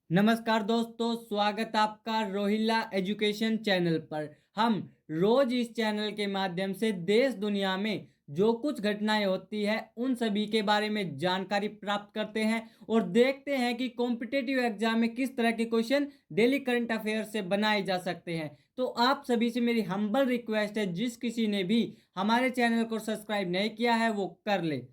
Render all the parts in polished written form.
नमस्कार दोस्तों, स्वागत आपका रोहिल्ला एजुकेशन चैनल पर। हम रोज इस चैनल के माध्यम से देश दुनिया में जो कुछ घटनाएं होती है उन सभी के बारे में जानकारी प्राप्त करते हैं और देखते हैं कि कॉम्पिटिटिव एग्जाम में किस तरह के क्वेश्चन डेली करंट अफेयर से बनाए जा सकते हैं। तो आप सभी से मेरी हम्बल रिक्वेस्ट है, जिस किसी ने भी हमारे चैनल को सब्सक्राइब नहीं किया है वो कर ले।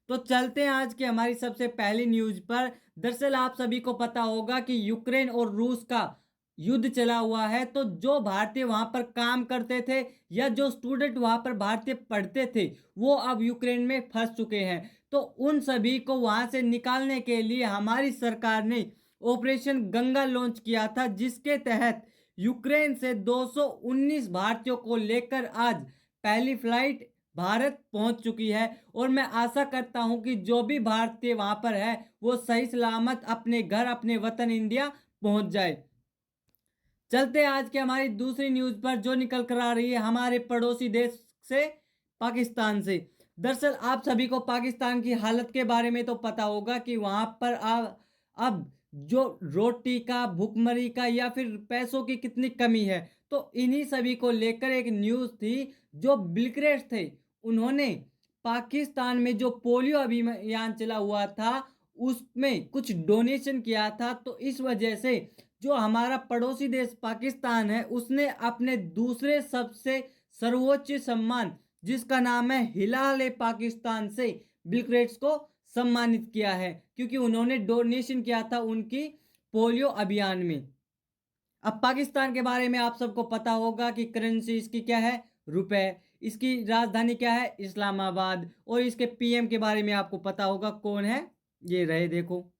तो चलते हैं आज की हमारी सबसे पहली न्यूज पर। दरअसल आप सभी को पता होगा कि यूक्रेन और रूस का युद्ध चला हुआ है। तो जो भारतीय वहां पर काम करते थे या जो स्टूडेंट वहां पर भारतीय पढ़ते थे वो अब यूक्रेन में फंस चुके हैं। तो उन सभी को वहां से निकालने के लिए हमारी सरकार ने ऑपरेशन गंगा लॉन्च किया था, जिसके तहत यूक्रेन से 219 भारतीयों को लेकर आज पहली फ्लाइट भारत पहुंच चुकी है। और मैं आशा करता हूं कि जो भी भारतीय वहां पर है वो सही सलामत अपने घर, अपने वतन इंडिया पहुंच जाए। चलते आज के हमारी दूसरी न्यूज पर, जो निकल कर आ रही है हमारे पड़ोसी देश से, पाकिस्तान से। दरअसल आप सभी को पाकिस्तान की हालत के बारे में तो पता होगा कि वहां पर अब जो रोटी का, भुखमरी का या फिर पैसों की कितनी कमी है। तो इन्हीं सभी को लेकर एक न्यूज थी। जो बिलग्रेड थे उन्होंने पाकिस्तान में जो पोलियो अभियान चला हुआ था उसमें कुछ डोनेशन किया था। तो इस वजह से जो हमारा पड़ोसी देश पाकिस्तान है उसने अपने दूसरे सबसे सर्वोच्च सम्मान, जिसका नाम है हिलाल ए पाकिस्तान, से बिल गेट्स को सम्मानित किया है, क्योंकि उन्होंने डोनेशन किया था उनकी पोलियो अभियान में। अब पाकिस्तान के बारे में आप सबको पता होगा कि करेंसी इसकी क्या है, रुपए। इसकी राजधानी क्या है, इस्लामाबाद। और इसके पीएम के बारे में आपको पता होगा कौन है, ये रहे देखो।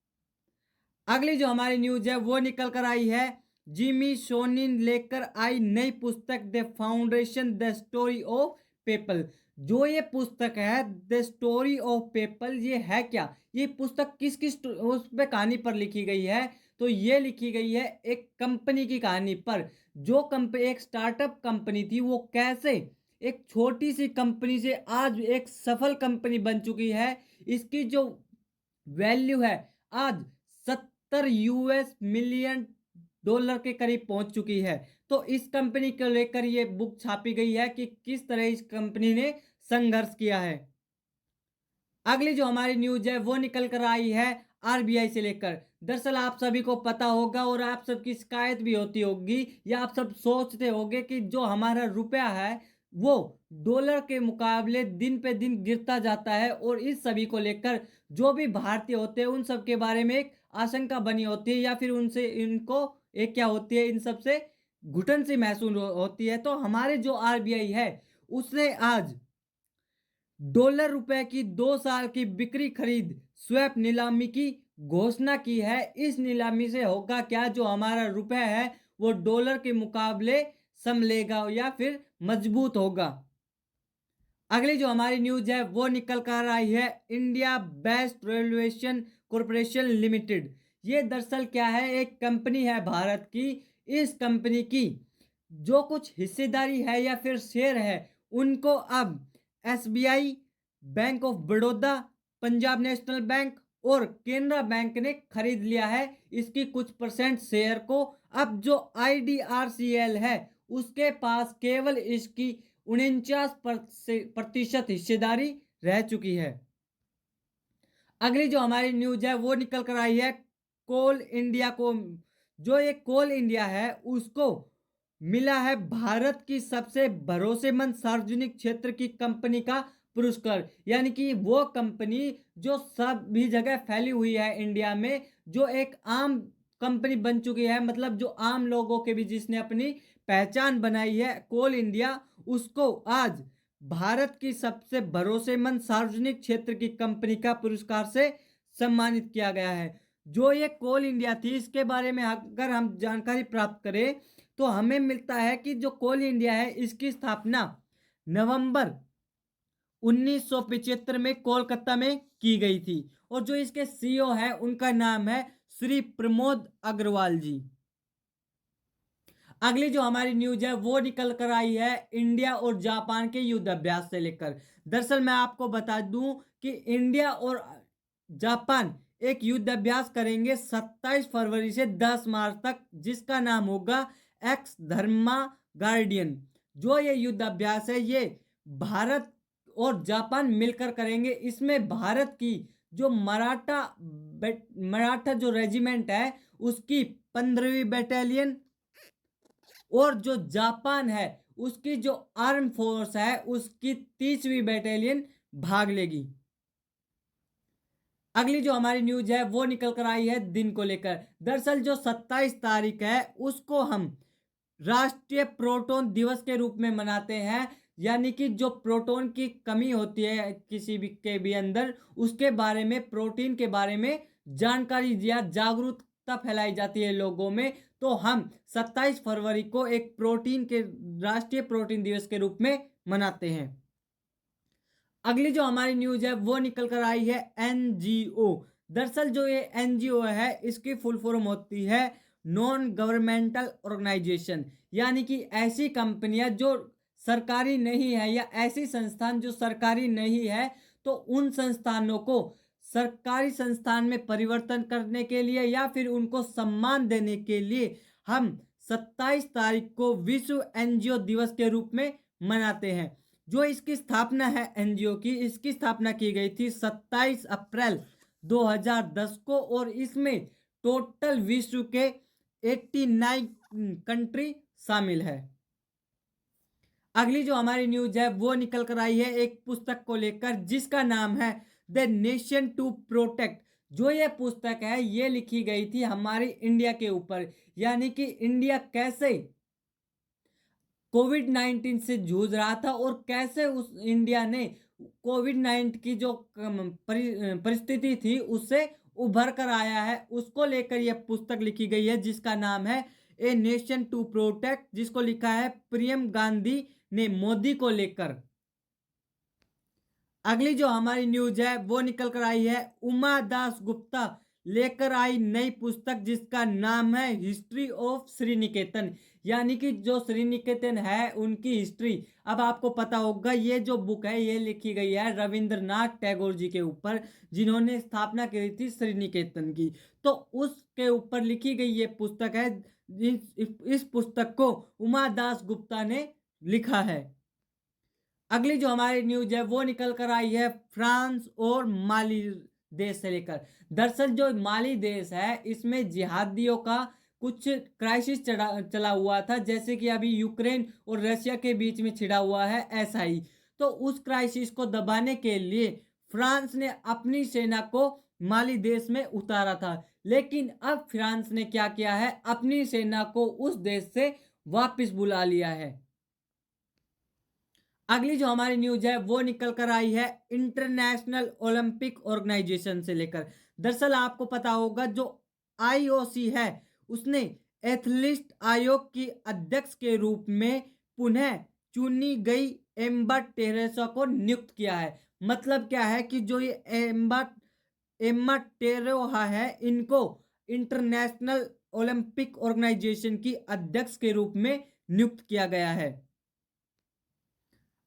अगली जो हमारी न्यूज है वो निकल कर आई है, जिमी सोनिन लेकर आई नई पुस्तक the foundation the story of PayPal. जो ये पुस्तक है द स्टोरी ऑफ पेपल, ये है क्या, ये पुस्तक किस किस उस पे कहानी पर लिखी गई है। तो ये लिखी गई है एक कंपनी की कहानी पर। जो कंपनी, एक स्टार्टअप कंपनी थी, वो कैसे एक छोटी सी कंपनी से आज एक सफल कंपनी बन चुकी है। इसकी जो वैल्यू है आज 70 मिलियन डॉलर के करीब पहुंच चुकी है। तो इस कंपनी को लेकर ये बुक छापी गई है कि किस तरह इस कंपनी ने संघर्ष किया है। अगली जो हमारी न्यूज है वो निकल कर आई है आरबीआई से लेकर। दरअसल आप सभी को पता होगा और आप सबकी शिकायत भी होती होगी या आप सब सोचते होंगे कि जो हमारा रुपया है वो डॉलर के मुकाबले दिन पे दिन गिरता जाता है। और इस सभी को लेकर जो भी भारतीय होते हैं उन सब के बारे में एक आशंका बनी होती है, या फिर उनसे इनको एक क्या होती है, इन सब से घुटन सी महसूस होती है। तो हमारे जो आरबीआई है उसने आज डॉलर रुपए की 2 साल की बिक्री खरीद स्वैप नीलामी की घोषणा की है। इस नीलामी से होगा क्या, जो हमारा रुपए है वो डॉलर के मुकाबले संभलेगा या फिर मजबूत होगा। अगली जो हमारी न्यूज है वो निकल कर आई है इंडिया बेस्ट रेलवेशन कॉरपोरेशन लिमिटेड। ये दरअसल क्या है, एक कंपनी है भारत की। इस कंपनी की जो कुछ हिस्सेदारी है या फिर शेयर है उनको अब SBI, bank of Baroda, Punjab national bank और केनरा बैंक ने खरीद लिया है इसकी कुछ परसेंट शेयर को। अब जो आईडीआरसीएल है उसके पास केवल इसकी 49% हिस्सेदारी रह चुकी है। अगली जो हमारी न्यूज है वो निकल कर आई है कोल इंडिया को। जो ये कोल इंडिया है उसको मिला है भारत की सबसे भरोसेमंद सार्वजनिक क्षेत्र की कंपनी का पुरस्कार। यानी कि वो कंपनी जो सभी जगह फैली हुई है इंडिया में, जो एक आम कंपनी बन चुकी है, मतलब जो आम लोगों के भी जिसने अपनी पहचान बनाई है, कोल इंडिया, उसको आज भारत की सबसे भरोसेमंद सार्वजनिक क्षेत्र की कंपनी का पुरस्कार से सम्मानित किया गया है। जो ये कोल इंडिया थी इसके बारे में अगर हम जानकारी प्राप्त करें तो हमें मिलता है कि जो कोल इंडिया है इसकी स्थापना नवंबर 1975 में कोलकाता में की गई थी। और जो इसके सीईओ है उनका नाम है श्री प्रमोद अग्रवाल जी। अगली जो हमारी न्यूज है वो निकल कर आई है इंडिया और जापान के युद्ध अभ्यास से लेकर। दरअसल मैं आपको बता दूं कि इंडिया और जापान एक युद्ध अभ्यास करेंगे 27 फरवरी से 10 मार्च तक, जिसका नाम होगा एक्स धर्मा गार्डियन। जो ये युद्ध अभ्यास है ये भारत और जापान मिलकर करेंगे। इसमें भारत की जो मराठा जो रेजिमेंट है उसकी 15वीं बटालियन और जो जापान है उसकी जो आर्म फोर्स है उसकी 30वीं बटालियन भाग लेगी। अगली जो हमारी न्यूज है वो निकल कर आई है दिन को लेकर। दरअसल जो 27 तारीख है उसको हम राष्ट्रीय प्रोटॉन दिवस के रूप में मनाते हैं, यानी कि जो प्रोटॉन की कमी होती है किसी भी के भी अंदर, उसके बारे में, प्रोटीन के बारे में जानकारी या जागरूकता फैलाई जाती है लोगों में। तो हम 27 फरवरी को एक प्रोटीन के राष्ट्रीय प्रोटीन दिवस के रूप में मनाते हैं। अगली जो हमारी न्यूज है वो निकल कर आई है एनजीओ। दरअसल जो ये एनजीओ है इसकी फुल फॉर्म होती है नॉन गवर्नमेंटल ऑर्गेनाइजेशन, यानी कि ऐसी कंपनियां जो सरकारी नहीं है या ऐसी संस्थान जो सरकारी नहीं है, तो उन संस्थानों को सरकारी संस्थान में परिवर्तन करने के लिए या फिर उनको सम्मान देने के लिए हम 27 तारीख को विश्व एनजीओ दिवस के रूप में मनाते हैं। जो इसकी स्थापना है एनजीओ की, इसकी स्थापना की गई थी 27 अप्रैल 2010 को और इसमें टोटल विश्व के 89 कंट्री शामिल है। अगली जो हमारी न्यूज है वो निकल कर आई है एक पुस्तक को लेकर जिसका नाम है द नेशन टू प्रोटेक्ट। जो ये पुस्तक है ये लिखी गई थी हमारी इंडिया के ऊपर, यानी कि इंडिया कैसे कोविड-19 से जूझ रहा था और कैसे उस इंडिया ने कोविड-19 की जो परिस्थिति थी उससे उभर कर आया है, उसको लेकर यह पुस्तक लिखी गई है जिसका नाम है ए नेशन टू प्रोटेक्ट, जिसको लिखा है प्रियम गांधी ने मोदी को लेकर। अगली जो हमारी न्यूज है वो निकल कर आई है उमा दास गुप्ता लेकर आई नई पुस्तक जिसका नाम है हिस्ट्री ऑफ श्रीनिकेतन, यानी कि जो श्रीनिकेतन है उनकी हिस्ट्री। अब आपको पता होगा ये जो बुक है ये लिखी गई है रविंद्रनाथ टैगोर जी के ऊपर, जिन्होंने स्थापना की थी श्रीनिकेतन की। तो उसके ऊपर लिखी गई ये पुस्तक है। इस पुस्तक को उमा दास गुप्ता ने लिखा है। अगली जो हमारी न्यूज है वो निकल कर आई है फ्रांस और माली देश से लेकर। दरअसल जो माली देश है इसमें जिहादियों का कुछ क्राइसिस चला हुआ था, जैसे कि अभी यूक्रेन और रशिया के बीच में छिड़ा हुआ है ऐसा ही। तो उस क्राइसिस को दबाने के लिए फ्रांस ने अपनी सेना को माली देश में उतारा था, लेकिन अब फ्रांस ने क्या किया है, अपनी सेना को उस देश से वापस बुला लिया है। अगली जो हमारी न्यूज है वो निकल कर आई है इंटरनेशनल ओलंपिक ऑर्गेनाइजेशन से लेकर। दरअसल आपको पता होगा जो आईओसी है उसने एथलीट आयोग की अध्यक्ष के रूप में पुनः चुनी गई एम्मा टेरेसा को नियुक्त किया है। मतलब क्या है कि जो ये एम्मा टेरेसा है इनको इंटरनेशनल ओलंपिक ऑर्गेनाइजेशन की अध्यक्ष के रूप में नियुक्त किया गया है।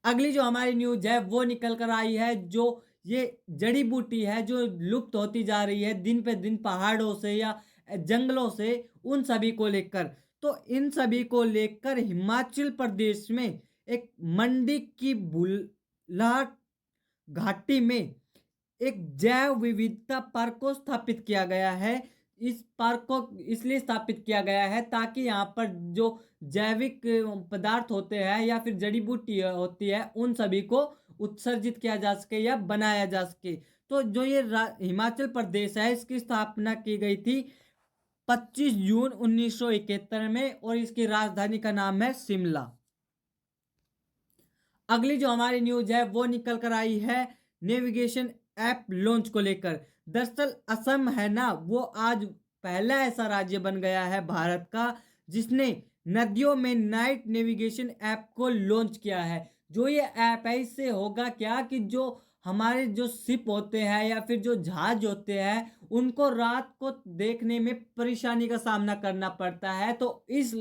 अगली जो हमारी न्यूज है वो निकल कर आई है जो ये जड़ी बूटी है जो लुप्त होती जा रही है दिन पे दिन पहाड़ों से या जंगलों से, उन सभी को लेकर। तो इन सभी को लेकर हिमाचल प्रदेश में एक मंडी की बुल्लाट घाटी में एक जैव विविधता पार्क को स्थापित किया गया है। इस पार्क को इसलिए स्थापित किया गया है ताकि यहाँ पर जो जैविक पदार्थ होते हैं या फिर जड़ी बूटी होती है उन सभी को उत्सर्जित किया जा सके या बनाया जा सके। तो जो ये हिमाचल प्रदेश है इसकी स्थापना की गई थी 25 जून 1971 में और इसकी राजधानी का नाम है शिमला। अगली जो हमारी न्यूज है वो निकल कर आई है नेविगेशन ऐप लॉन्च को लेकर। दरअसल असम है ना, वो आज पहला ऐसा राज्य बन गया है भारत का जिसने नदियों में नाइट नेविगेशन ऐप को लॉन्च किया है। जो ये ऐप है इससे होगा क्या कि जो हमारे जो शिप होते हैं या फिर जो जहाज होते हैं उनको रात को देखने में परेशानी का सामना करना पड़ता है। तो इस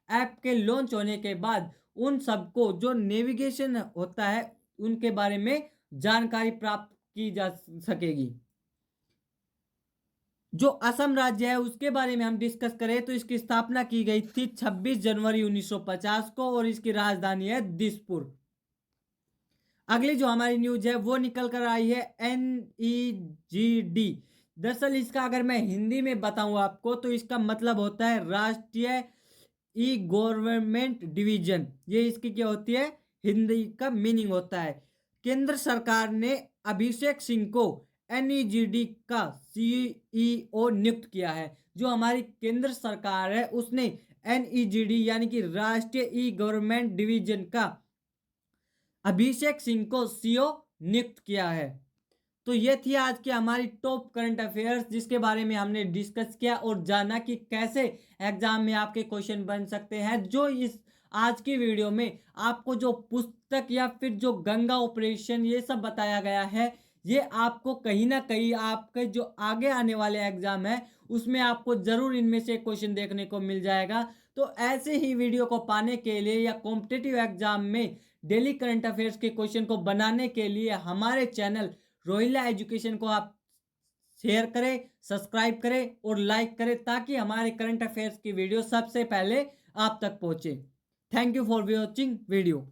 ऐप के लॉन्च होने के बाद उन सबको जो नेविगेशन होता है उनके बारे में जानकारी प्राप्त की जा सकेगी। जो असम राज्य है उसके बारे में हम डिस्कस करें तो इसकी स्थापना की गई थी 26 जनवरी 1950 को और इसकी राजधानी है दिसपुर। अगली जो हमारी न्यूज है वो निकल कर आई है NEGD। दरअसल इसका अगर मैं हिंदी में बताऊं आपको तो इसका मतलब होता है राष्ट्रीय ई गवर्नमेंट डिवीजन। ये इसकी क्या होती है, हिंदी का मीनिंग होता है। केंद्र सरकार ने अभिषेक सिंह को NEGD का CEO नियुक्त किया है। जो हमारी केंद्र सरकार है उसने NEGD यानी कि राष्ट्रीय ई गवर्नमेंट डिवीजन का अभिषेक सिंह को CEO नियुक्त किया है। तो ये थी आज की हमारी टॉप करंट अफेयर्स जिसके बारे में हमने डिस्कस किया और जाना कि कैसे एग्जाम में आपके क्वेश्चन बन सकते हैं। जो इस आज की वीडियो में आपको जो पुस्तक या फिर जो गंगा ऑपरेशन ये सब बताया गया है, ये आपको कहीं ना कहीं आपके जो आगे आने वाले एग्जाम है उसमें आपको जरूर इनमें से क्वेश्चन देखने को मिल जाएगा। तो ऐसे ही वीडियो को पाने के लिए या कॉम्पिटिटिव एग्जाम में डेली करंट अफेयर्स के क्वेश्चन को बनाने के लिए हमारे चैनल रोहिला एजुकेशन को आप शेयर करें, सब्सक्राइब करें और लाइक करें ताकि हमारे करंट अफेयर्स की वीडियो सबसे पहले आप तक पहुंचे। Thank you for watching video.